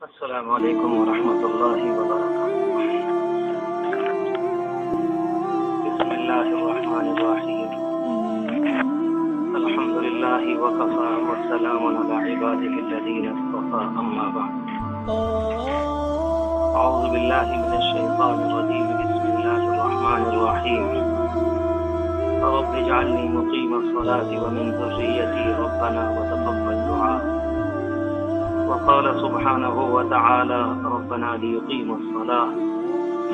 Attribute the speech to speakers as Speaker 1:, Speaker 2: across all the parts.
Speaker 1: السلام علیکم ورحمۃ اللہ وبرکاتہ۔ بسم اللہ الرحمن الرحیم۔ الحمد للہ وکفى والسلام علی عباده الذین اصطفى، اما بعد۔ اعوذ باللہ من الشیطان الرجیم، بسم اللہ الرحمن الرحیم۔ رب اجعلنی مقیم الصلاة ومن ذریتی ربنا وتقبل دعاء۔ وقال سبحانه وتعالى ربنا ليقيموا الصلاة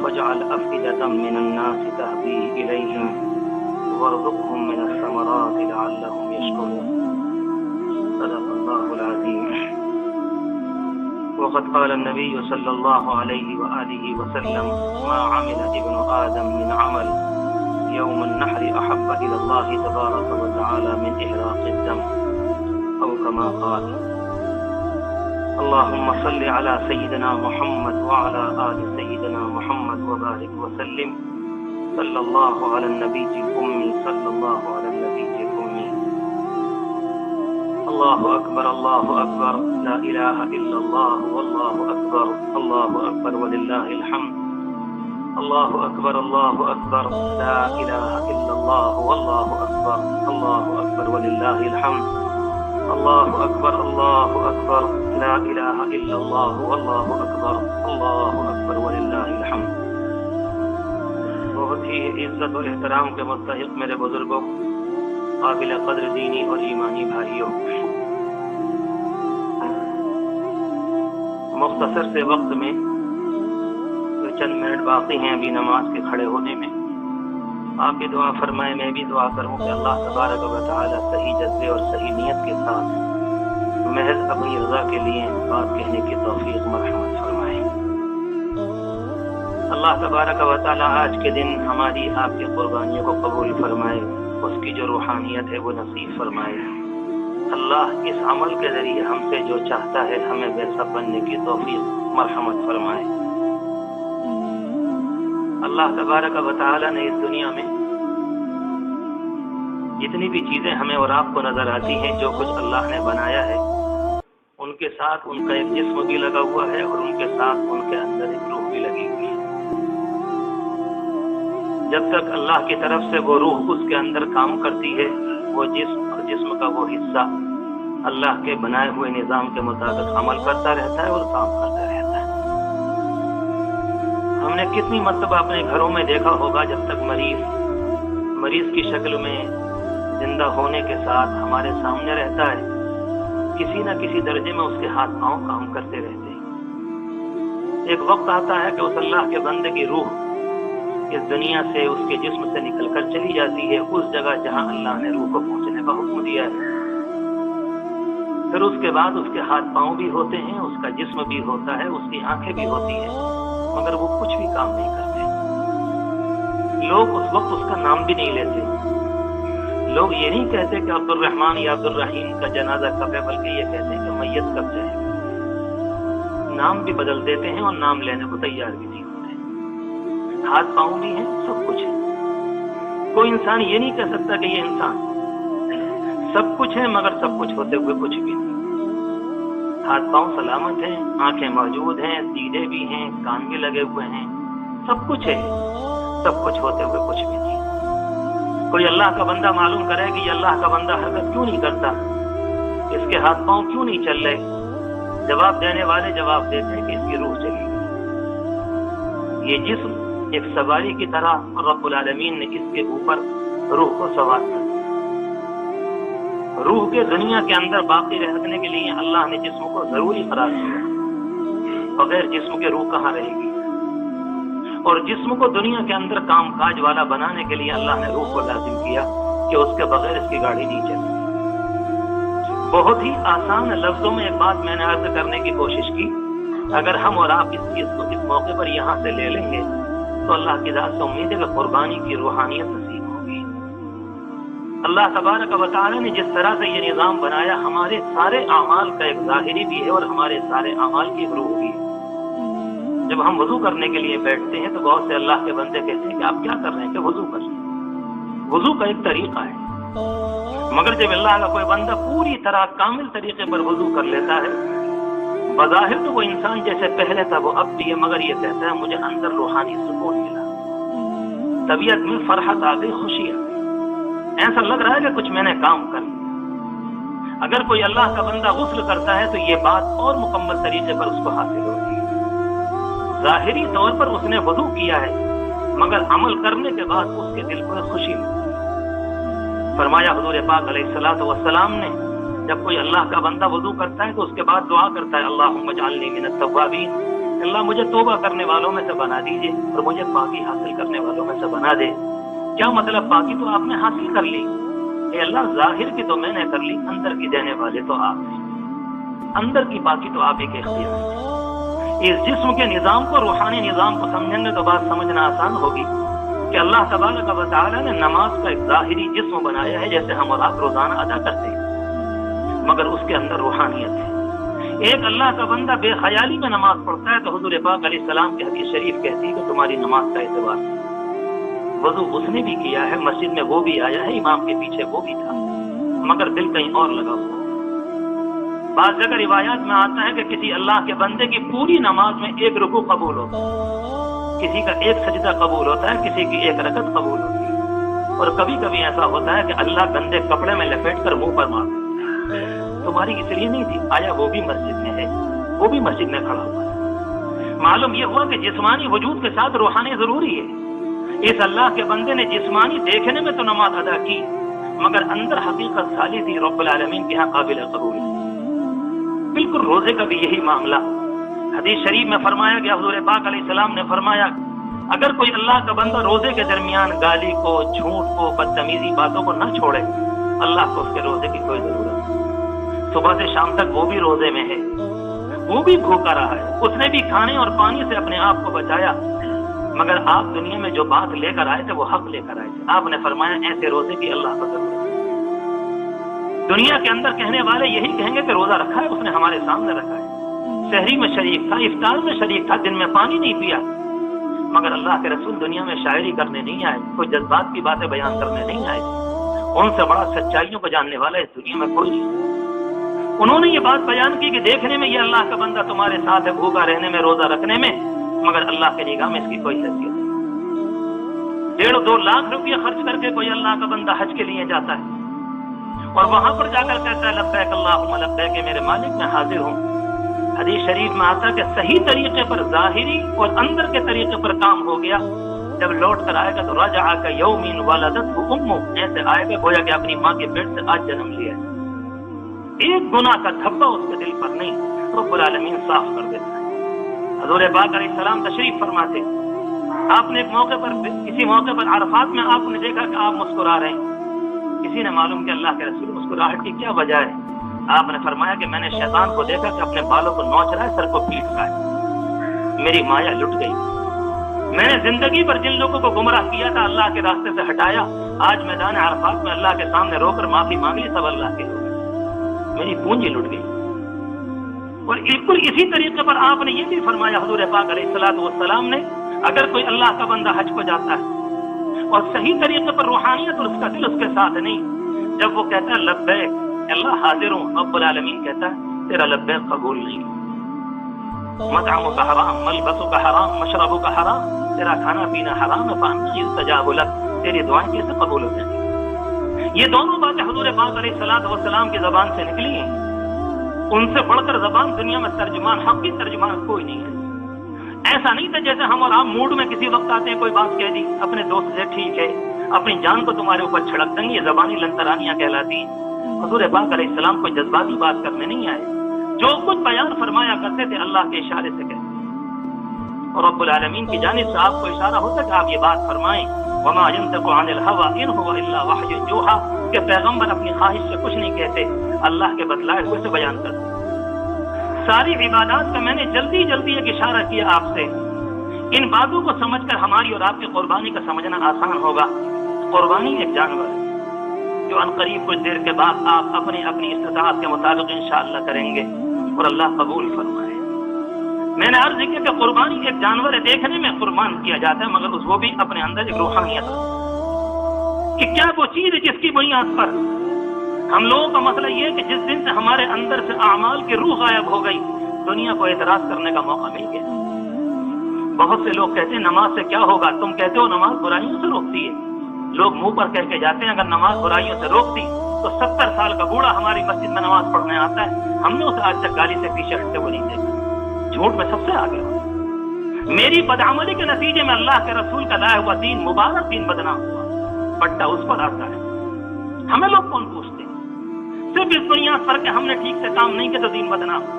Speaker 1: فاجعل أفئدة من الناس تهوي إليهم وارزقهم من الثمرات لعلهم يشكرون، صدق الله العظيم۔ وقد قال النبي صلى الله عليه وآله وسلم ما عمل ابن آدم من عمل يوم النحر أحب إلى الله تبارك وتعالى من إحراق الدم، أو كما قال۔ اللهم صل على سيدنا محمد وعلى آل سيدنا محمد وبارك وسلم، صلى الله على النبي الأمي، صلى الله على النبي الأمي۔ الله أكبر الله أكبر، لا إله إلا الله والله أكبر، الله أكبر ولله الحمد، الله أكبر الله أكبر، لا إله إلا الله والله أكبر، الله أكبر ولله الحمد، اللہ اکبر اللہ اکبر، لا الہ الا اللہ واللہ اکبر، اللہ اکبر وللہ الحمد۔ بہت ہی عزت اور احترام کے مستحق میرے بزرگوں، قابل قدر دینی اور ایمانی بھائیوں، مختصر سے وقت میں جو چند منٹ باقی ہیں ابھی نماز کے کھڑے ہونے میں، آپ بھی دعا فرمائیں، میں بھی دعا کروں کہ اللہ تبارک و تعالی صحیح جذبے اور صحیح نیت کے ساتھ محض اپنی رضا کے لیے بات کہنے کی توفیق مرحمت فرمائیں۔ اللہ تبارک و تعالی آج کے دن ہماری آپ کی قربانیوں کو قبول فرمائے، اس کی جو روحانیت ہے وہ نصیب فرمائے۔ اللہ اس عمل کے ذریعے ہم سے جو چاہتا ہے ہمیں ویسا بننے کی توفیق مرحمت فرمائے۔ اللہ تبارک و تعالی نے اس دنیا میں جتنی بھی چیزیں ہمیں اور آپ کو نظر آتی ہیں، جو کچھ اللہ نے بنایا ہے، ان کے ساتھ ان کا ایک جسم بھی لگا ہوا ہے اور ان کے ساتھ ان کے اندر ایک روح بھی لگی ہوئی ہے۔ جب تک اللہ کی طرف سے وہ روح اس کے اندر کام کرتی ہے، وہ جسم اور جسم کا وہ حصہ اللہ کے بنائے ہوئے نظام کے مطابق عمل کرتا رہتا ہے اور کام کرتا رہتا ہے۔ ہم نے کتنی مرتبہ اپنے گھروں میں دیکھا ہوگا، جب تک مریض کی شکل میں زندہ ہونے کے ساتھ ہمارے سامنے رہتا ہے، کسی نہ کسی درجے میں اس کے ہاتھ پاؤں کام کرتے رہتے ہیں۔ ایک وقت آتا ہے کہ اس اللہ کے بندے کی روح اس دنیا سے، اس کے جسم سے نکل کر چلی جاتی ہے اس جگہ جہاں اللہ نے روح کو پہنچنے کا حکم دیا ہے۔ پھر اس کے بعد اس کے ہاتھ پاؤں بھی ہوتے ہیں، اس کا جسم بھی ہوتا ہے، اس کی آنکھیں بھی ہوتی ہیں، مگر وہ کچھ بھی کام نہیں کرتے۔ لوگ اس وقت اس کا نام بھی نہیں لیتے۔ لوگ یہ نہیں کہتے کہ عبد الرحمن یا عبد الرحیم کا جنازہ کب ہے، بلکہ یہ کہتے ہیں کہ میت کب جائے۔ نام بھی بدل دیتے ہیں اور نام لینے کو تیار بھی نہیں ہوتے۔ ہاتھ پاؤں بھی ہیں، سب کچھ ہے۔ کوئی انسان یہ نہیں کہہ سکتا کہ یہ انسان سب کچھ ہے مگر سب کچھ ہوتے ہوئے کچھ بھی نہیں۔ ہاتھ پاؤں سلامت ہیں، آنکھیں موجود ہیں، دیدے بھی ہیں، کان بھی لگے ہوئے ہیں، سب کچھ ہے، سب کچھ ہوتے ہوئے کچھ بھی نہیں۔ کوئی اللہ کا بندہ معلوم کرے کہ یہ اللہ کا بندہ حرکت کیوں نہیں کرتا، اس کے ہاتھ پاؤں کیوں نہیں چل رہے؟ جواب دینے والے جواب دیتے ہیں کہ اس کی روح چلی گئی۔ یہ جسم ایک سواری کی طرح رب العالمین نے اس کے اوپر روح کو سوار کر دیا۔ روح کے دنیا کے اندر باقی رہنے کے لیے اللہ نے جسم کو ضروری قرار دیا، بغیر جسم کے روح کہاں رہے گی؟ اور جسم کو دنیا کے اندر کام کاج والا بنانے کے لیے اللہ نے روح کو لازم کیا کہ اس کے بغیر اس کی گاڑی نہیں چلے۔ بہت ہی آسان لفظوں میں ایک بات میں نے عرض کرنے کی کوشش کی، اگر ہم اور آپ اس چیز کو اس موقع پر یہاں سے لے لیں گے تو اللہ کی ذات سے امید ہے کہ قربانی کی روحانیت نصیب ہوگی۔ اللہ تبارک و تعالی نے جس طرح سے یہ نظام بنایا، ہمارے سارے اعمال کا ایک ظاہری بھی ہے اور ہمارے سارے اعمال کی روح بھی ہے۔ جب ہم وضو کرنے کے لیے بیٹھتے ہیں تو بہت سے اللہ کے بندے کہتے ہیں کہ آپ کیا کر رہے ہیں، کہ وضو کر رہے ہیں۔ وضو کا ایک طریقہ ہے، مگر جب اللہ کا کوئی بندہ پوری طرح کامل طریقے پر وضو کر لیتا ہے، بظاہر تو وہ انسان جیسے پہلے تھا وہ اب بھی ہے، مگر یہ کہتا ہے مجھے اندر روحانی سکون ملا، طبیعت میں فرحت آ گئی، خوشی آ گئی، ایسا لگ رہا ہے کہ کچھ میں نے کام کر لیا۔ اگر کوئی اللہ کا بندہ غسل کرتا ہے تو یہ بات اور مکمل طریقے پر اس کو حاصل ہوتی ہے۔ ظاہری طور پر اس نے وضو کیا ہے، مگر عمل کرنے کے بعد اس کے دل پر خوشی ملتی ہے۔ فرمایا حضور پاک علیہ الصلوۃ والسلام نے جب کوئی اللہ کا بندہ وضو کرتا ہے تو اس کے بعد دعا کرتا ہے اللہم اجعلنی من التوابین، اللہ مجھے توبہ کرنے والوں میں سے بنا دیجئے اور مجھے پاکی حاصل کرنے والوں میں سے بنا دے۔ کیا مطلب؟ پاکی تو آپ نے حاصل کر لی، اے اللہ ظاہر کی تو میں نے کر لی، اندر کی دینے والے تو آپ ہیں، اندر کی پاکی تو آپ ہی کے اختیار ہے۔ اس جسم کے نظام کو، روحانی نظام کو سمجھیں گے تو بات سمجھنا آسان ہوگی کہ اللہ تبارک و تعالی نے نماز کا ایک ظاہری جسم بنایا ہے جیسے ہم اور آپ روزانہ ادا کرتے ہیں، مگر اس کے اندر روحانیت ہے۔ ایک اللہ کا بندہ بے خیالی میں نماز پڑھتا ہے تو حضور پاک علیہ السلام کی حدیث شریف کہتی ہے کہ تمہاری نماز کا اعتبار، وضو اس نے بھی کیا ہے، مسجد میں وہ بھی آیا ہے، امام کے پیچھے وہ بھی تھا، مگر دل کہیں اور لگا ہوا۔ بعض جگہ روایات میں آتا ہے کہ کسی اللہ کے بندے کی پوری نماز میں ایک رکوع قبول ہوتا ہے، کسی کا ایک سجدہ قبول ہوتا ہے، کسی کی ایک رکعت قبول ہوتی ہے، اور کبھی کبھی ایسا ہوتا ہے کہ اللہ گندے کپڑے میں لپیٹ کر منہ پر مار دیتا ہے، تمہاری اس لیے نہیں تھی، آیا وہ بھی مسجد میں ہے، وہ بھی مسجد میں کھڑا ہوا ہے۔ معلوم یہ ہوا کہ جسمانی وجود کے ساتھ روحانی ضروری ہے۔ اس اللہ کے بندے نے جسمانی دیکھنے میں تو نماز ادا کی، مگر اندر حقیقت خالی تھی، رب العالمین کے ہاں قابل قبول ہے۔ بالکل روزے کا بھی یہی معاملہ حدیث شریف میں فرمایا گیا، حضور پاک علیہ السلام نے فرمایا اگر کوئی اللہ کا بندہ روزے کے درمیان گالی کو، جھوٹ کو، بدتمیزی باتوں کو نہ چھوڑے، اللہ کو اس کے روزے کی کوئی ضرورت نہیں۔ صبح سے شام تک وہ بھی روزے میں ہے، وہ بھی بھوکا رہا ہے، اس نے بھی کھانے اور پانی سے اپنے آپ کو بچایا، مگر آپ دنیا میں جو بات لے کر آئے تھے وہ حق لے کر آئے تھے۔ آپ نے فرمایا ایسے روزے کی اللہ کو ضرورت ہے۔ دنیا کے اندر کہنے والے یہی کہیں گے کہ روزہ رکھا ہے، اس نے ہمارے سامنے رکھا ہے، سحری میں شریک تھا، افطار میں شریک تھا، دن میں پانی نہیں پیا، مگر اللہ کے رسول دنیا میں شاعری کرنے نہیں آئے، کوئی جذبات کی باتیں بیان کرنے نہیں آئے، ان سے بڑا سچائیوں کو جاننے والا اس دنیا میں کوئی نہیں۔ انہوں نے یہ بات بیان کی کہ دیکھنے میں یہ اللہ کا بندہ تمہارے ساتھ ہے، بھوکا رہنے میں، روزہ رکھنے میں، مگر اللہ کی نگاہ میں اس کی کوئی حیثیت نہیں۔ 1.5-2 لاکھ روپیہ خرچ کر کے کوئی اللہ کا بندہ حج کے لیے جاتا ہے اور وہاں پر جا کر کہتا ہے لبیک اللہم لبیک، کہ میرے مالک میں حاضر ہوں۔ حدیث شریف میں آتا ہے کہ صحیح طریقے پر، ظاہری اور اندر کے طریقے پر کام ہو گیا، جب لوٹ کر آئے گا تو رجع کیوم ولدتہ امہ، ایسے آئے گا گویا کہ اپنی ماں کے پیٹ سے آج جنم لیا ہے، ایک گناہ کا دھبا اس کے دل پر نہیں، رب العالمین صاف کر دیتا ہے۔ حضور پاک علیہ السلام تشریف فرماتے، آپ نے ایک موقع پر، کسی موقع پر عرفات میں آپ نے دیکھا کہ آپ مسکرا رہے ہیں، کسی نے معلوم کہ اللہ کے رسول مسکراہٹ کی کیا وجہ ہے؟ آپ نے فرمایا کہ میں نے شیطان کو دیکھا کہ اپنے بالوں کو نوچ رہا ہے، سر کو پیٹ رہا ہے، میری مایا لٹ گئی، میں نے زندگی پر جن لوگوں کو گمراہ کیا تھا اللہ کے راستے سے ہٹایا، آج میدان عرفات میں اللہ کے سامنے رو کر معافی مانگی، سب اللہ کے ہو گئے، میری پونجی لٹ گئی۔ اور بالکل اسی طریقے پر آپ نے یہ بھی فرمایا حضور پاک علیہ الصلوۃ والسلام نے، اگر کوئی اللہ کا بندہ حج کو جاتا ہے اور صحیح طریقے پر روحانیت اور اس کا دل اس کے ساتھ نہیں، جب وہ کہتا ہے لبیک اللہ حاضر ہوں، رب العالمین کہتا ہے تیرا لبیک قبول نہیں، مطعمک کا حرام، ملبسک کا حرام، مشربک کا حرام، تیرا کھانا پینا حرام ہے، فانا یستجاب لک، تیری دعائیں کیسے قبول ہو جائیں گی؟ یہ دونوں باتیں حضور پاک علیہ الصلوۃ والسلام کی زبان سے نکلی ہیں، ان سے بڑھ کر زبان دنیا میں ترجمان، حق کی ترجمان کوئی نہیں ہے۔ ایسا نہیں تھا جیسے ہم اور آپ موڈ میں کسی وقت آتے ہیں، کوئی بات کہہ دی اپنے دوست سے، ٹھیک ہے اپنی جان کو تمہارے اوپر چھڑک دیں گے، یہ زبانی لنترانیاں کہلاتی ہیں۔ حضور پاک علیہ السلام کوئی جذباتی بات کرنے نہیں آئے، جو کچھ بیان فرمایا کرتے تھے اللہ کے اشارے سے کہتے، اور رب العالمین کی جانب سے آپ کو اشارہ ہوتا کہ آپ یہ بات فرمائیں، وما ينطق عن الهوى ان هو الا وحی یوحى، کہ پیغمبر اپنی خواہش سے کچھ نہیں کہتے، اللہ کے بتلائے ہوئے سے بیان کرتے۔ ساری عبادات کا میں نے جلدی جلدی ایک اشارہ کیا آپ سے، ان باتوں کو سمجھ کر ہماری اور آپ کی قربانی کا سمجھنا آسان ہوگا۔ قربانی ایک جانور ہے جو عنقریب کچھ دیر کے بعد آپ اپنی استطاعت کے مطابق انشاءاللہ کریں گے اور اللہ قبول فرمائے۔ میں نے عرض کیا کہ قربانی ایک جانور ہے، دیکھنے میں قربان کیا جاتا ہے، مگر وہ بھی اپنے اندر ایک روحانیت ہے کہ کیا وہ چیز ہے جس کی بنیاد پر ہم لوگوں کا مسئلہ یہ ہے کہ جس دن سے ہمارے اندر سے اعمال کی روح غائب ہو گئی، دنیا کو اعتراض کرنے کا موقع مل گیا۔ بہت سے لوگ کہتے ہیں نماز سے کیا ہوگا، تم کہتے ہو نماز برائیوں سے روکتی ہے، لوگ منہ پر کہہ کے جاتے ہیں اگر نماز برائیوں سے روکتی تو 70 سال کا بوڑھا ہماری مسجد میں نماز پڑھنے آتا ہے، ہم نے اسے آج تک گالی سے پیچھے ہٹتے ہوئے نہیں دیکھا۔ جھوٹ میں سب سے آگے ہوں، میری بدعملی کے نتیجے میں اللہ کے رسول کا لایا ہوا دین مبارک دین بدنام ہوا، پٹا اس پر آتا ہے۔ ہمیں لوگ کون پوچھتے ہیں؟ صرف اس بنیاد پر کہ ہم نے ٹھیک سے کام نہیں کیا تو دین بدنام۔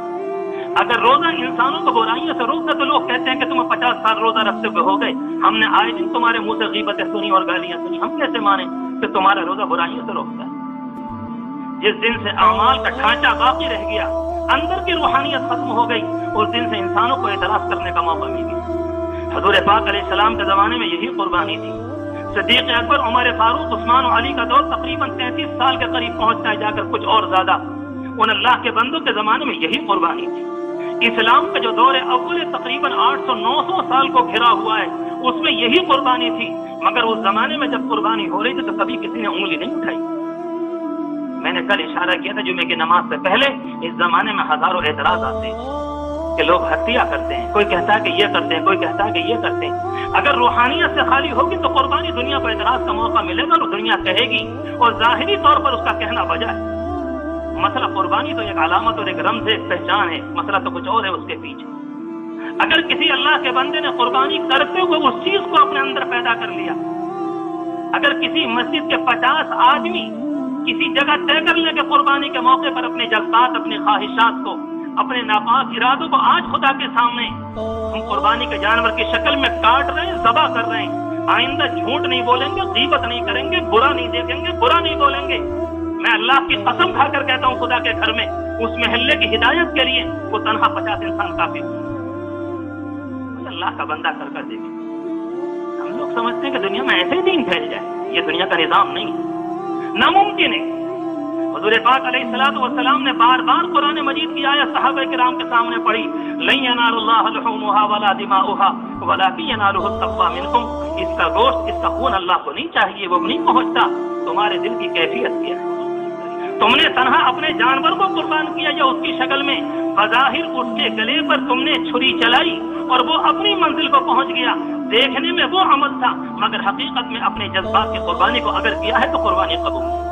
Speaker 1: اگر روزہ انسانوں کو برائیوں سے روکتا تو لوگ کہتے ہیں کہ تمہیں 50 سال روزہ رکھتے ہوئے ہو گئے، ہم نے آئے دن تمہارے منہ سے غیبتیں سنی اور گالیاں سنی، ہم کیسے مانیں کہ تمہارا روزہ برائیوں سے روکتا ہے؟ جس دن سے اعمال کا ڈھانچہ باقی رہ گیا، اندر کی روحانیت ختم ہو گئی، اس دن سے انسانوں کو اعتراض کرنے کا موقع مل گیا۔ حضور پاک علیہ السلام کے زمانے میں یہی قربانی تھی۔ صدیق اکبر، عمر فاروق، عثمان و علی کا دور تقریباً 33 سال کے قریب پہنچتا ہے، جا کر کچھ اور زیادہ۔ ان اللہ کے بندوں کے زمانے میں یہی قربانی تھی۔ اسلام کا جو دور اول تقریباً 800-900 سال کو گھرا ہوا ہے، اس میں یہی قربانی تھی، مگر اس زمانے میں جب قربانی ہو رہی تھی تو کبھی کسی نے انگلی نہیں اٹھائی۔ میں نے کل اشارہ کیا تھا جمعے کی نماز سے پہلے، اس زمانے میں ہزاروں اعتراض آتے ہیں کہ لوگ ہتھیاں کرتے ہیں، کوئی کہتا ہے کہ یہ کرتے ہیں، کوئی کہتا ہے کہ یہ کرتے ہیں۔ اگر روحانیت سے خالی ہوگی تو قربانی دنیا کو اعتراض کا موقع ملے گا اور دنیا کہے گی، اور ظاہری طور پر اس کا کہنا وجہ ہے۔ مسئلہ قربانی تو ایک علامت اور ایک رمز ہے، ایک پہچان ہے، مسئلہ تو کچھ اور ہے اس کے پیچھے۔ اگر کسی اللہ کے بندے نے قربانی کرتے ہوئے اس چیز کو اپنے اندر پیدا کر لیا، اگر کسی مسجد کے 50 آدمی کسی جگہ طے کر لیں کہ قربانی کے موقع پر اپنے جذبات، اپنی خواہشات کو، اپنے ناپاک ارادوں کو آج خدا کے سامنے ہم قربانی کے جانور کی شکل میں کاٹ رہے ہیں، ذبح کر رہے ہیں، آئندہ جھوٹ نہیں بولیں گے، غیبت نہیں کریں گے، برا نہیں دیکھیں گے، برا نہیں بولیں گے، میں اللہ کی قسم کھا کر کہتا ہوں خدا کے گھر میں اس محلے کی ہدایت کے لیے وہ تنہا 50 انسان کافی ہے۔ اللہ کا بندہ کر کر دیکھیں۔ ہم لوگ سمجھتے ہیں کہ دنیا میں ایسے ہی دین پھیل جائے، یہ دنیا کا نظام نہیں ہے، ناممکن ہے۔ حضور پاک علیہ الصلوۃ والسلام نے بار بار قرآن مجید کی آیت صحابہ کرام کے سامنے پڑھی، لن ینال اللہ لحومها ولا دماؤها ولکن ینالہ التقوی منکم۔ اس کا گوشت، اس کا خون اللہ کو نہیں چاہیے، وہ نہیں پہنچتا، تمہارے دل کی کیفیت کیا ہے۔ تم نے تنہا اپنے جانور کو قربان کیا یا اس کی شکل میں بظاہر اس کے گلے پر تم نے چھری چلائی اور وہ اپنی منزل کو پہنچ گیا، دیکھنے میں وہ عمل تھا مگر حقیقت میں اپنے جذبات کی قربانی کو اگر کیا ہے تو قربانی قبول ہے۔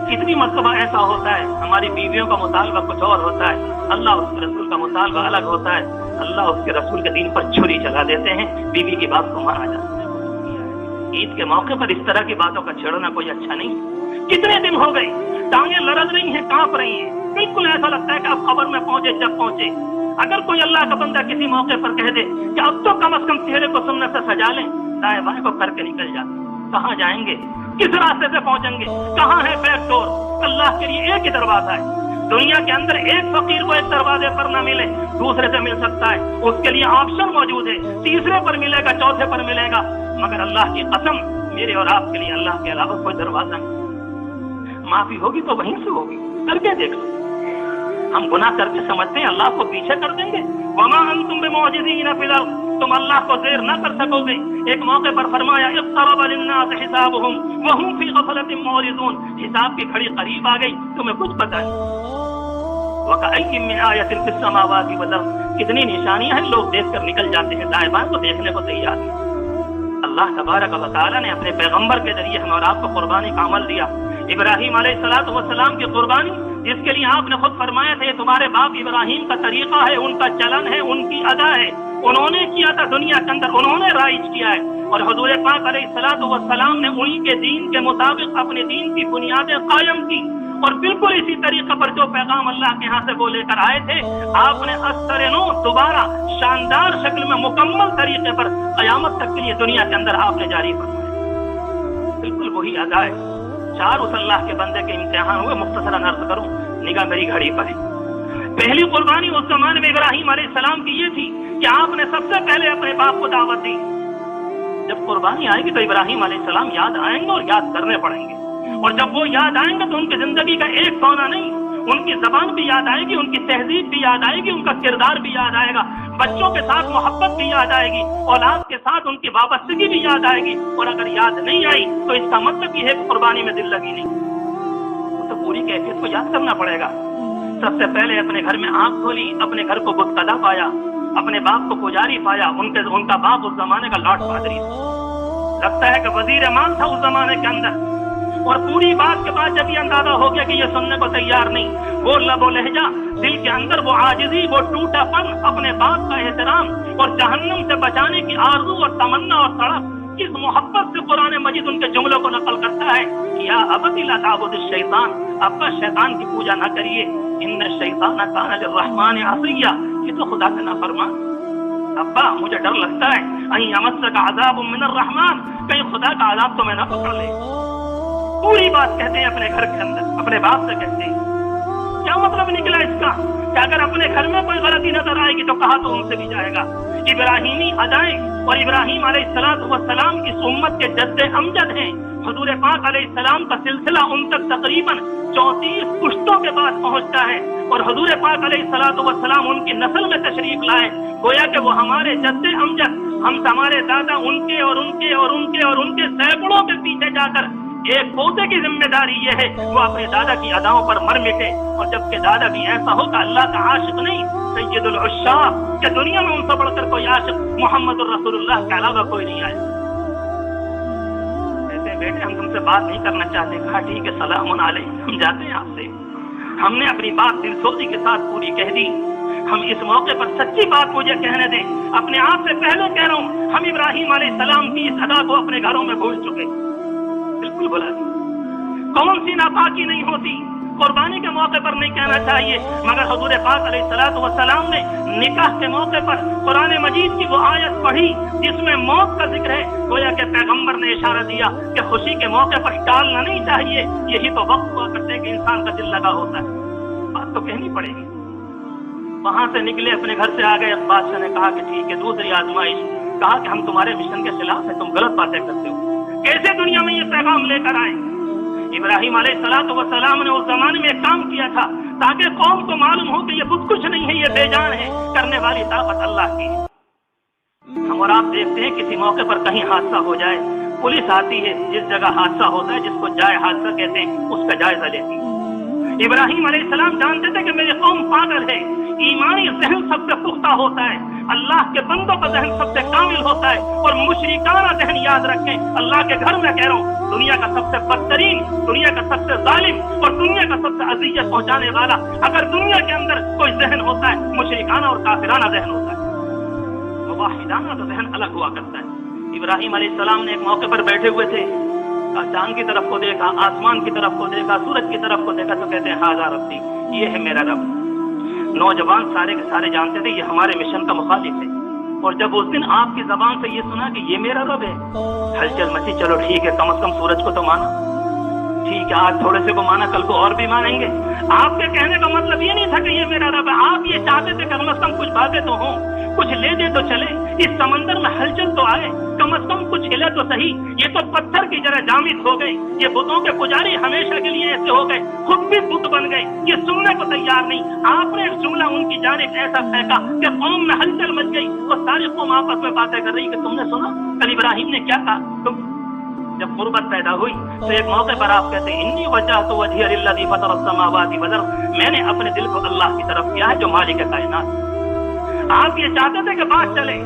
Speaker 1: کتنی مرتبہ ایسا ہوتا ہے ہماری بیویوں کا مطالبہ کچھ اور ہوتا ہے، اللہ اس کے رسول کا مطالبہ الگ ہوتا ہے، اللہ اس کے رسول کے دین پر چھری چلا دیتے ہیں، بیوی کی بات کو مانا جاتا ہے۔ عید کے موقع پر اس طرح کی باتوں کا چھیڑنا کوئی اچھا نہیں۔ کتنے دن ہو گئے، ٹانگیں لرز رہی ہیں، کانپ رہی ہیں، بالکل ایسا لگتا ہے کہ اب قبر میں پہنچے جب پہنچے۔ اگر کوئی اللہ کا بندہ کسی موقع پر کہہ دے کہ اب تو کم از کم چہرے کو سنت سے سجا لیں، دائیں بائیں کو کر کے نکل جاتے۔ کہاں جائیں گے؟ کس راستے سے پہنچیں گے؟ کہاں ہے بیک ڈور؟ اللہ کے لیے ایک ہی دروازہ ہے۔ دنیا کے اندر ایک فقیر کو ایک دروازے پر نہ ملے، دوسرے سے مل سکتا ہے، اس کے لیے آپشن موجود ہے، تیسرے پر ملے گا، چوتھے پر ملے گا، مگر اللہ کی قسم میرے اور آپ کے لیے اللہ کے علاوہ کوئی دروازہ نہیں۔ معافی ہوگی تو وہیں سے ہوگی، کر کے دیکھ لو۔ ہم گناہ کر کے سمجھتے ہیں اللہ کو پیچھے کر دیں گے، وما انتم بمعجزین فی الارض، تم اللہ کو زیر نہ کر سکو گے۔ ایک موقع پر فرمایا اقترب للناس حسابهم وهم فی غفلۃ معرضون، حساب کی گھڑی قریب آ گئی، تمہیں کچھ پتہ نہیں۔ وکأی من آیۃ فی السماوات والارض، کتنی نشانیاں ہیں، لوگ دیکھ کر نکل جاتے ہیں، دائیں بائیں کو دیکھنے کو تیار نہیں۔ اللہ تبارک و تعالیٰ نے اپنے پیغمبر کے ذریعے ہم اور آپ کو قربانی کا عمل دیا۔ ابراہیم علیہ الصلوۃ والسلام کی قربانی، جس کے لیے آپ نے خود فرمایا تھا یہ تمہارے باپ ابراہیم کا طریقہ ہے، ان کا چلن ہے، ان کی ادا ہے، انہوں نے کیا تھا دنیا کے اندر، انہوں نے رائج کیا ہے، اور حضور پاک علیہ الصلوۃ والسلام نے انہی کے دین کے مطابق اپنے دین کی بنیادیں قائم کی، اور بالکل اسی طریقے پر جو پیغام اللہ کے ہاں سے وہ لے کر آئے تھے، آپ نے اثر نو دوبارہ شاندار شکل میں مکمل طریقے پر قیامت تک کے لیے دنیا کے اندر آپ نے جاری فرمایا۔ بالکل وہی ادا ہے۔ چار اس اللہ کے بندے کے امتحان ہوئے، مختصراً عرض کروں، نگاہ میری گھڑی پر ہے۔ پہلی قربانی اس زمانے میں ابراہیم علیہ السلام کی یہ تھی کہ آپ نے سب سے پہلے اپنے باپ کو دعوت دی۔ جب قربانی آئے گی تو ابراہیم علیہ السلام یاد آئیں گے اور یاد کرنے پڑیں گے، اور جب وہ یاد آئیں گے تو ان کی زندگی کا ایک کونا نہیں، ان کی زبان بھی یاد آئے گی، ان کی تہذیب بھی یاد آئے گی، ان کا کردار بھی یاد آئے گا، بچوں کے ساتھ محبت بھی یاد آئے گی، اولاد کے ساتھ ان کی وابستگی بھی یاد آئے گی، اور اگر یاد نہیں آئی تو اس کا مطلب یہ ہے کہ قربانی میں دل لگی نہیں، تو پوری کیفیت کو یاد کرنا پڑے گا۔ سب سے پہلے اپنے گھر میں آنکھ کھولی، اپنے گھر کو بت قدا پایا، اپنے باپ کو پجاری پایا، ان کا باپ اس زمانے کا لاٹ پادری تھا، لگتا ہے کہ وزیر مال تھا اس زمانے کے اندر۔ اور پوری بات کے بعد جب یہ اندازہ ہو گیا کہ یہ سننے کو تیار نہیں، وہ لب و لہجہ، دل کے اندر وہ عاجزی، وہ ٹوٹا پن، اپنے باپ کا احترام اور جہنم سے بچانے کی آرزو اور تمنا اور تڑپ، کس محبت سے قرآن مجید ان کے جملوں کو نقل کرتا ہے، یا ابت لا تعبد الشیطان، ابا شیطان کی پوجا نہ کریے، ان الشیطان کان للرحمن عصیا، یہ تو خدا کا نافرمان۔ ابا مجھے ڈر لگتا ہے ان یمسک عذاب من الرحمن، کہیں خدا کا عذاب تو میں نہ پکڑ لے۔ پوری بات کہتے ہیں اپنے گھر کے اندر، اپنے باپ سے کہتے ہیں۔ کیا مطلب نکلا اس کا کہ اگر اپنے گھر میں کوئی غلطی نظر آئے گی تو کہا تو ان سے بھی جائے گا۔ ابراہیمی ادائیں اور ابراہیم علیہ السلام اس امت کے جد امجد ہیں۔ حضور پاک علیہ السلام کا سلسلہ ان تک تقریباً 34 پشتوں کے بعد پہنچتا ہے، اور حضور پاک علیہ السلام ان کی نسل میں تشریف لائے، گویا کہ وہ ہمارے جد امجد، ہم ہمارے دادا ان کے اور ان کے اور ان کے اور ان کے سینکڑوں کے پیچھے جا کر ایک پوتے کی ذمہ داری یہ ہے وہ اپنے دادا کی اداؤں پر مر مٹے، اور جبکہ دادا بھی ایسا ہوگا اللہ کا عاشق نہیں، سید العشاق، کہ دنیا میں ان سے بڑھ کر کوئی عاشق محمد الرسول اللہ کے علاوہ کوئی نہیں آیا۔ ایسے بیٹے ہم تم سے بات نہیں کرنا چاہتے، کہا ٹھیک ہے سلام علیکم، ہم جاتے ہیں آپ سے۔ ہم نے اپنی بات دل سوزی کے ساتھ پوری کہہ دی۔ ہم اس موقع پر سچی بات مجھے کہنے دیں، اپنے آپ سے پہلے کہہ رہا ہوں، ہم ابراہیم علیہ السلام کی اس ادا کو اپنے گھروں میں بھول چکے، بالکل بولا دی۔ کون سی ناپاکی نہیں ہوتی، قربانی کے موقع پر نہیں کہنا چاہیے، مگر حضور پاک علیہ السلام نے نکاح کے موقع پر قرآن مجید کی وہ آیت پڑھی جس میں موت کا ذکر ہے، گویا کہ پیغمبر نے اشارہ دیا کہ خوشی کے موقع پر ٹالنا نہیں چاہیے، یہی تو وقت ہوا کرتے کہ انسان کا دل لگا ہوتا ہے، بات تو کہنی پڑے گی۔ وہاں سے نکلے، اپنے گھر سے آ گئے، بادشاہ نے کہا کہ ٹھیک ہے، دوسری آزمائش، کہا کہ ہم تمہارے مشن کے خلاف ہیں، تم غلط باتیں کرتے ہو، کیسے دنیا میں یہ پیغام لے کر آئے؟ ابراہیم علیہ السلام نے اس زمانے میں ایک کام کیا تھا تاکہ قوم کو معلوم ہو کہ یہ بت کچھ نہیں ہے، یہ بے جان ہے، کرنے والی طاقت اللہ کی ہے۔ ہم اور آپ دیکھتے ہیں کسی موقع پر کہیں حادثہ ہو جائے، پولیس آتی ہے، جس جگہ حادثہ ہوتا ہے جس کو جائے حادثہ کہتے ہیں، اس کا جائزہ لیتی ہے۔ ابراہیم علیہ السلام جانتے تھے کہ میری قوم پاگل ہے، ایمانی ذہن سب سے پختہ ہوتا ہے، اللہ کے بندوں کا ذہن سب سے کامل ہوتا ہے، اور مشرکانہ ذہن یاد رکھیں، اللہ کے گھر میں کہہ رہا ہوں، دنیا کا سب سے بدترین، دنیا کا سب سے ظالم اور دنیا کا سب سے اذیت پہنچانے والا اگر دنیا کے اندر کوئی ذہن ہوتا ہے، مشرکانہ اور کافرانہ ذہن ہوتا ہے، مواحدانہ تو ذہن الگ ہوا کرتا ہے۔ ابراہیم علیہ السلام نے ایک موقع پر بیٹھے ہوئے تھے، چاند کی طرف کو دیکھا، آسمان کی طرف کو دیکھا، سورج کی طرف کو دیکھا، تو کہتے ہیں ہاذا ربی، یہ ہے میرا رب۔ نوجوان سارے کے سارے جانتے تھے یہ ہمارے مشن کا مخالف ہے، اور جب اس دن آپ کی زبان سے یہ سنا کہ یہ میرا رب ہے، ہلچل مچی، چلو ٹھیک ہے، کم از کم سورج کو تو مانا، ٹھیک ہے آج تھوڑے سے کو مانا، کل کو اور بھی مانیں گے۔ آپ کے کہنے کا مطلب یہ نہیں تھا کہ یہ میرا رب ہے، آپ یہ چاہتے تھے کم از کم کچھ باتیں تو ہوں، کچھ لے دے تو چلے، اس سمندر میں ہلچل تو آئے، کم از کم کچھ ہلے تو صحیح۔ یہ تو پتھر کی جرح جامد ہو گئی، یہ بتوں کے پجاری ہمیشہ کے لیے ایسے ہو گئے، خود بھی بت بن گئے، یہ سننے کو تیار نہیں۔ آپ نے ایک جملہ ان کی جانب ایسا پھینکا کہ قوم میں ہلچل مچ گئی، وہ ساری قوم آپس میں باتیں کر رہی کہ تم نے سنا کل ابراہیم نے کیا کہا؟ تم جب غربت پیدا ہوئی تو ایک موقع پر آپ کہتے ہیں انی وجہت وجہی للذی فطر السماوات والارض، میں نے اپنے دل کو اللہ کی طرف کیا ہے جو مالک کائنات۔ آپ یہ چاہتے تھے کہ بات چلے،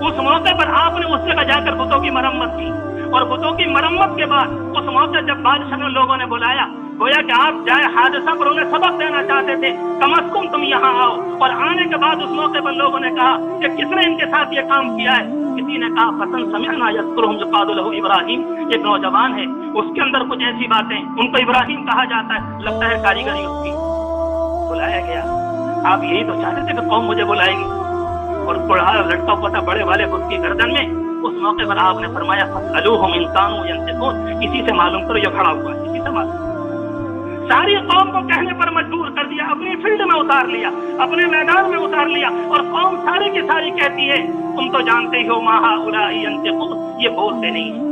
Speaker 1: اس موقع پر آپ نے اس جگہ جا کر بتوں کی مرمت کی، اور بتوں کی مرمت کے بعد اس موقع جب بادشاہ نے لوگوں نے بلایا، گویا کہ آپ جائے حادثہ پر انہیں سبق دینا چاہتے تھے، کم از کم تم یہاں آؤ، اور آنے کے بعد اس موقع پر لوگوں نے کہا کہ کس نے ان کے ساتھ یہ کام کیا ہے؟ کسی نے کہا فتن سمعنا یذکرہم یقال لہ ابراہیم، ایک نوجوان ہے، اس کے اندر کچھ ایسی باتیں، ان کو ابراہیم کہا جاتا ہے، لگتا ہے کاریگری اس کی۔ بلایا گیا، آپ یہی تو چاہتے تھے کہ قوم مجھے بلائے گی، اور بڑھا لٹکا پتا بڑے والے بت کی گردن میں، اس موقع پر آپ نے فرمایا فاسألوہم ان کانوا ینطقون، اسی سے معلوم کرو یہ کھڑا ہوا ہے، اسی سے معلوم۔ ساری قوم کو کہنے پر مجبور کر دیا، اپنی فیلڈ میں اتار لیا، اپنے میدان میں اتار لیا، اور قوم ساری کی ساری کہتی ہے تم تو جانتے ہی ہو ما ہؤلاء ینطقون، یہ بولتے نہیں ہیں۔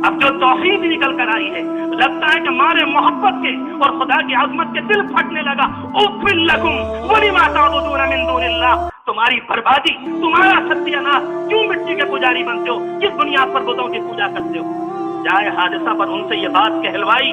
Speaker 1: اب جو توحید نکل کر آئی ہے، لگتا ہے کہ مارے محبت کے اور خدا کی عظمت کے دل پھٹنے لگا۔ اف لکم ولما تعبدون من دون اللہ، تمہاری بربادی، تمہارا ستیہ ناش، کیوں مٹی کے پجاری بنتے ہو، کس بنیاد پر بتوں کی پوجا کرتے ہو؟ جائے حادثہ پر ان سے یہ بات کہلوائی،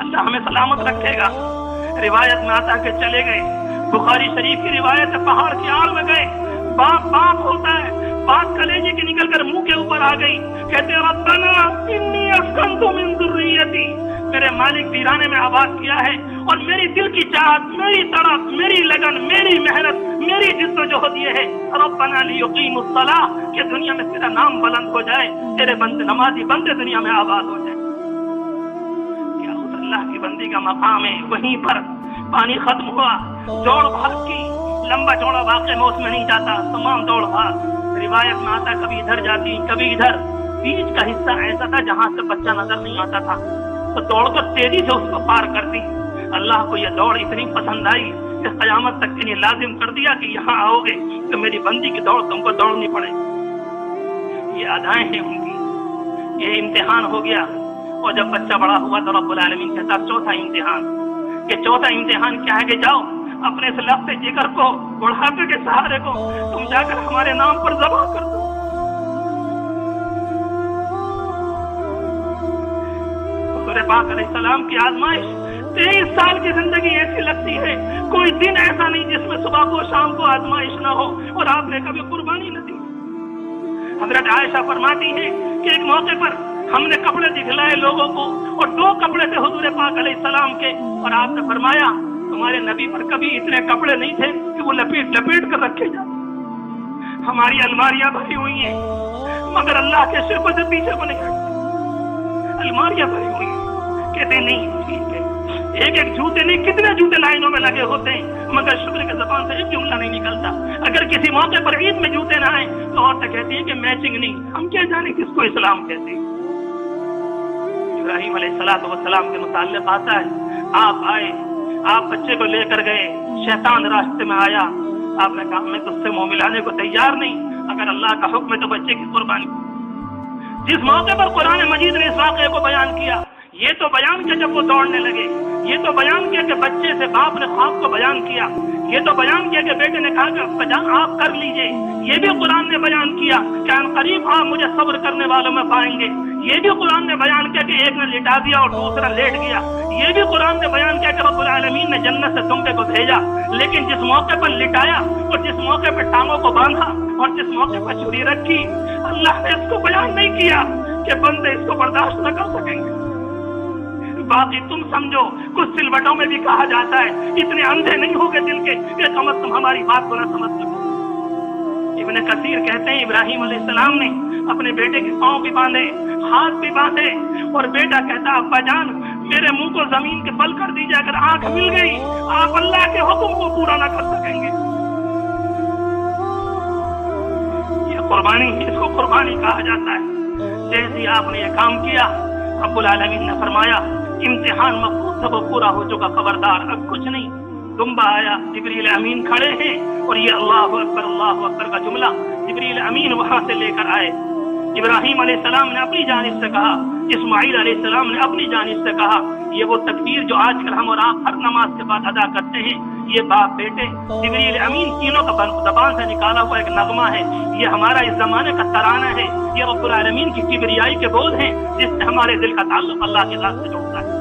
Speaker 1: اللہ ہمیں سلامت رکھے گا۔ روایت میں آتا کہ چلے گئے، بخاری شریف کی روایت ہے، پہاڑ کی آڑ میں گئے، بات ہوتا ہے، بات کلیجے کی نکل کر منہ کے اوپر آ گئی، کہتے ربنا انی اسکنت من ذریتی، میرے مالک ویرانے میں آباد کیا ہے اور میری دل کی چاہت، میری تڑپ، میری لگن، میری محنت، میری جدوجہد یہ ہے ربنا لیقیموا الصلاۃ، کہ دنیا میں تیرا نام بلند ہو جائے، تیرے بندے نمازی بندے دنیا میں آباد ہو جائے۔ کیا اس اللہ کی بندی کا مقام ہے؟ وہیں پر پانی ختم ہوا، دوڑ بھاگ کی، لمبا چوڑا واقعہ میں اس میں نہیں جاتا، تمام دوڑ بھاگ۔ روایت میں آتا کبھی ادھر جاتی کبھی ادھر، بیچ کا حصہ ایسا تھا جہاں سے بچہ نظر نہیں آتا تھا، تو دوڑ کر تیزی سے اس کو پار کرتی۔ اللہ کو یہ دوڑ اتنی پسند آئی کہ قیامت تک کے لیے لازم کر دیا کہ یہاں آؤ گے تو میری بندی کی دوڑ تم کو دوڑنی پڑے۔ یہ ادائیں ہیں ان کی، یہ امتحان ہو گیا۔ اور جب بچہ بڑا ہوا تو رب العالمین کہتا چوتھا امتحان، کہ چوتھا امتحان کیا ہے کہ جاؤ اپنے اس لفظ جگر کو، بڑھاپے کے سہارے کو تم جا کر ہمارے نام پر ذبح کر دو۔ حضور پاک علیہ السلام کی آزمائش، 23 سال کی زندگی ایسی لگتی ہے، کوئی دن ایسا نہیں جس میں صبح کو شام کو آزمائش نہ ہو اور آپ نے کبھی قربانی نہ دی۔ حضرت عائشہ فرماتی ہیں کہ ایک موقع پر ہم نے کپڑے دکھلائے لوگوں کو اور 2 کپڑے تھے حضور پاک علیہ السلام کے، اور آپ نے فرمایا تمہارے نبی پر کبھی اتنے کپڑے نہیں تھے کہ وہ لپیٹ کر رکھے جاتے۔ ہماری الماریاں بھری ہوئی ہیں مگر اللہ کے شکر سے پیچھے کو نہیں ہٹتے، الماریاں بھری ہوئی ہیں۔ کہتے نہیں ٹھیک ہے، ایک جوتے نہیں کتنے جوتے لائنوں میں لگے ہوتے ہیں مگر شکر کی زبان سے ایک جملہ نہیں نکلتا۔ اگر کسی موقع پر عید میں جوتے نہ آئے تو عورتیں کہتی ہیں کہ میچنگ نہیں، ہم کیا جانے کس کو اسلام کہتے ہیں۔ ابراہیم علیہ السلام کے متعلق آتا ہے، آپ آئے، آپ بچے کو لے کر گئے، شیطان راستے میں آیا، آپ نے کہا میں تجھ سے منہ ملانے کو تیار نہیں، اگر اللہ کا حکم ہے تو بچے کی قربانی۔ جس موقع پر قرآن مجید نے اس واقعے کو بیان کیا، یہ تو بیان کیا جب وہ دوڑنے لگے، یہ تو بیان کیا کہ بچے سے باپ نے خواب کو بیان کیا، یہ تو بیان کیا کہ بیٹے نے کہا کہ آپ کر لیجئے، یہ بھی قرآن نے بیان کیا کہ ان قریب آپ مجھے صبر کرنے والوں میں پائیں گے، یہ بھی قرآن نے بیان کیا کہ ایک نے لٹا دیا اور دوسرا لیٹ گیا، یہ بھی قرآن نے بیان کیا کہ رب العالمین نے جنت سے تم کو بھیجا۔ لیکن جس موقع پر لٹایا اور جس موقع پر ٹانگوں کو باندھا اور جس موقع پر چھری رکھی، اللہ نے اس کو بیان نہیں کیا کہ بندے اس کو برداشت نہ کر سکیں گے۔ باقی تم سمجھو، کچھ سلوٹوں میں بھی کہا جاتا ہے اتنے اندھے نہیں ہوگے دل کے کہ کم از کم ہماری بات کو نہ سمجھ سکو۔ ابن کثیر کہتے ہیں ابراہیم علیہ السلام نے اپنے بیٹے کے پاؤں بھی باندھے، ہاتھ بھی باندھے، اور بیٹا کہتا ابا جان میرے منہ کو زمین کے بل کر دیجیے، اگر آنکھ مل گئی آپ اللہ کے حکم کو پورا نہ کر سکیں گے۔ یہ قربانی، اس کو قربانی کہا جاتا ہے۔ جیسے آپ نے یہ کام کیا رب العالمین نے فرمایا امتحان مقبول تھا، وہ پورا ہو چکا، خبردار اب کچھ نہیں۔ دمبا آیا، جبریل امین کھڑے ہیں اور یہ اللہ اکبر کا جملہ جبریل امین وہاں سے لے کر آئے۔ ابراہیم علیہ السلام نے اپنی جانب سے کہا، اسماعیل علیہ السلام نے اپنی جانب سے کہا۔ یہ وہ تکبیر جو آج کل ہم اور آپ ہر نماز کے بعد ادا کرتے ہیں، یہ باپ بیٹے جبریل امین تینوں کا زبان سے نکالا ہوا ایک نغمہ ہے، یہ ہمارا اس زمانے کا ترانہ ہے، یہ رب العالمین کی کبریائی کے بول ہیں جس سے ہمارے دل کا تعلق اللہ کی ذات سے جڑتا ہے۔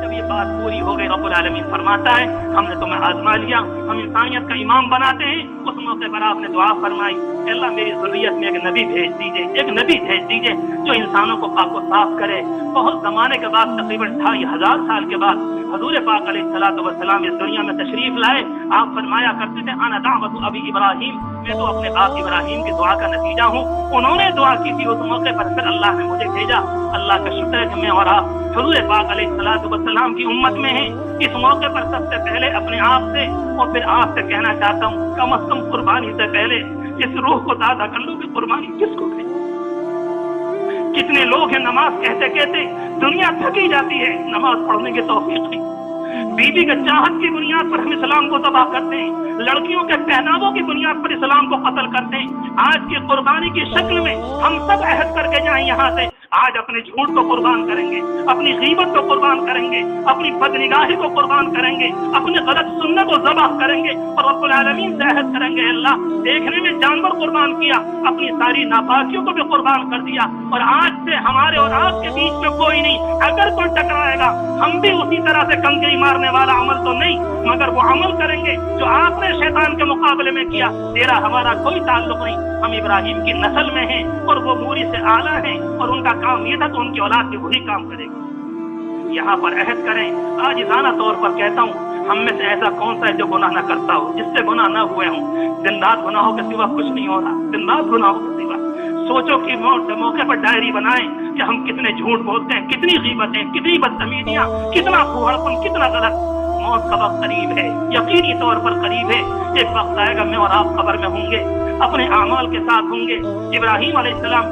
Speaker 1: جب یہ بات پوری ہو گئی رب العالمین فرماتا ہے ہم نے تمہیں آزما لیا، ہم انسانیت کا امام بناتے ہیں۔ اس موقع پر آپ نے دعا فرمائی کہ اللہ میری ذریت میں ایک نبی بھیج دیجئے، ایک نبی بھیج دیجئے جو انسانوں کو پاک و صاف کرے۔ بہت زمانے کے بعد تقریباً 2500 سال کے بعد حضور پاک علیہ السلام اس دنیا میں تشریف لائے۔ آپ فرمایا کرتے تھے انا دعوت ابی ابراہیم، میں تو اپنے باپ ابراہیم کی دعا کا نتیجہ ہوں، انہوں نے دعا کی تھی اس موقع پر، پھر اللہ نے مجھے بھیجا۔ اللہ کا شکر ہے کہ میں اور آپ حضور پاک علیہ السلام کی امت میں ہیں۔ اس موقع پر سب سے پہلے اپنے آپ سے اور پھر آپ سے کہنا چاہتا ہوں کم از کم قربانی سے پہلے اس روح کو تازہ کر لو کہ قربانی کس کو کریں۔ کتنے لوگ ہیں نماز کہتے کہتے دنیا تھکی جاتی ہے، نماز پڑھنے کی توفیق نہیں۔ بیوی کے چاہت کی بنیاد پر ہم اسلام کو تباہ کرتے ہیں، لڑکیوں کے پہناووں کی بنیاد پر اسلام کو قتل کرتے ہیں۔ آج کی قربانی کی شکل میں ہم سب عہد کر کے جائیں یہاں سے
Speaker 2: آج اپنے جھوٹ کو قربان کریں گے، اپنی غیبت کو قربان کریں گے، اپنی بدنگاہی کو قربان کریں گے، اپنی غلط سنت کو ذبح کریں گے اور رب العالمین سے عہد کریں گے اللہ دیکھنے میں جانور قربان کیا، اپنی ساری ناپاکیوں کو بھی قربان کر دیا، اور آج سے ہمارے اور آپ کے بیچ میں کوئی نہیں، اگر کوئی ٹکرائے گا ہم بھی اسی طرح سے کنکری مارنے والا عمل تو نہیں، مگر وہ عمل کریں گے جو آپ نے شیطان کے مقابلے میں کیا۔ تیرا ہمارا کوئی تعلق نہیں، ہم ابراہیم کی نسل میں ہیں اور وہ موری سے اعلیٰ ہیں، اور ان کا کام یہ تھا تو ان کی اولاد بھی وہی کام کرے گی۔ یہاں پر عہد کریں، عاجزانہ طور پر کہتا ہوں، ہم میں سے ایسا کون سا ہے جو گناہ نہ کرتا ہو، جس سے گناہ نہ ہوئے ہوں؟ دن رات گناہوں کے سوا کچھ نہیں ہو رہا، دن رات گناہوں کے سوا۔ سوچو کہ موقع پر ڈائری بنائیں کہ ہم کتنے جھوٹ بولتے ہیں، کتنی غیبتیں، کتنی بدتمیزیاں، کتنا پھوڑپن، کتنا غلط۔ موت کا وقت قریب ہے، یقینی طور پر قریب ہے۔ ایک وقت آئے گا میں اور آپ قبر میں ہوں گے، اپنے اعمال کے ساتھ ہوں گے۔ ابراہیم علیہ السلام